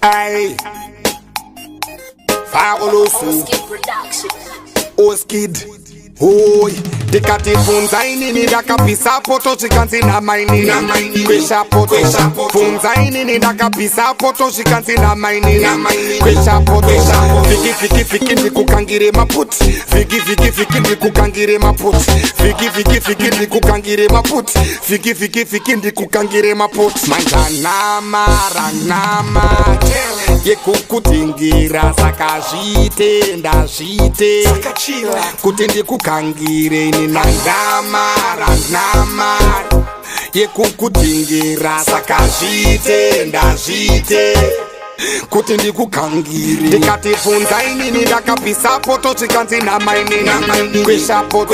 Aye. Fabuloso. Oskid. Oi, tikatifunza inini ndakabvisa poto zvikanzi namainini kwesha poto funza inini ndakabvisa poto zvikanzi namainini kwesha poto vhiki ndikukangire maputi vhiki ndikukangire maputi vhiki ndikukangire maputi vhiki ndikukangire maputi manjanamara yekukutingira saka zvite ndazvite kuti ndikukangire ini nangamara yekukutingira saka zvite ndazvite kuti ndikukangire ndikatifunza inini ndakabvisa poto zvikanzi namainini kwesha poto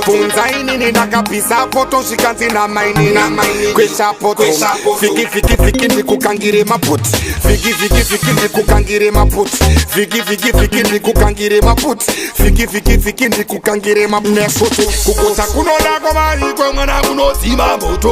funza inini ndakabvisa poto zvikanzi namainini kwesha poto vhiki ndikukangire maputi vhiki ndikukangire maputi vhiki ndikukangire maputi vhiki ndikukangire maputi kugota kunoda kwamaiko mwana kunodzima moto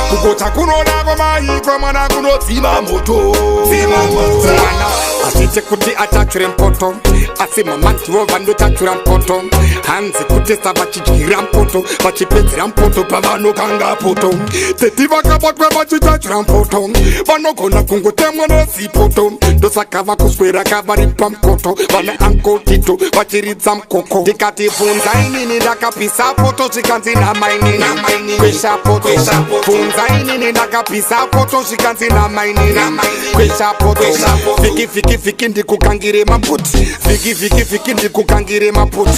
kugota kunoda kwamaiko mwana kunodzima moto mwana asite kuti atachure mpoto asi mamantivo vandotachure mpoto hanzi kutesa vachidyira mpoto vachipedzera mpoto pavanokanga poto teti vakabatwa vachitachure mpoto vanogona kungotemwa nezipoto ndosaka vakuswera kavari pamukoto vana ankotito vachiridza mukoko ndikatifunza inini ndakabvisa poto zvikanzi namainini kwesha poto funza inini ndakabvisa poto zvikanzi namainini kwesha poto vhiki ndikukangire maputi vhiki ndikukangire maputi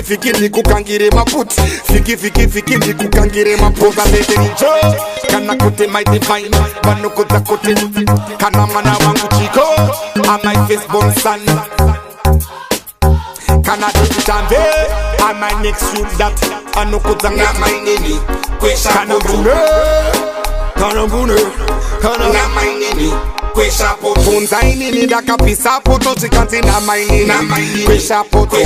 vhiki ndikukangire maputi vhiki ndikukangire maputi abeterijo kana kuti my divine vanokudza kuti kana mwana wangu chiko amai firstborn son kana tutitambe amai next you that anokudza ngamainini kwesha kana ngamainini kwesha poto funza inini ndakabvisa poto zvikanzi namainini kwesha poto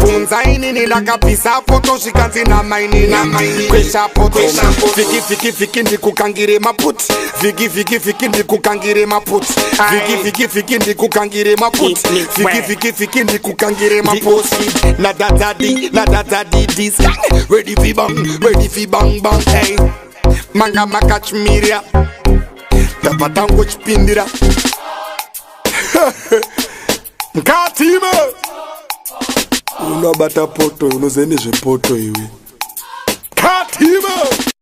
funza inini ndakabvisa poto zvikanzi namainini kwesha poto vhiki ndikukangire maputi vhiki ndikukangire maputi vhiki ndikukangire maputi vhiki ndikukangire maputi nadadzadi dis ready fi bang hey manga makachmiria tapatango chipindira mkatime unabata poto unozene zvepoto iwe katime.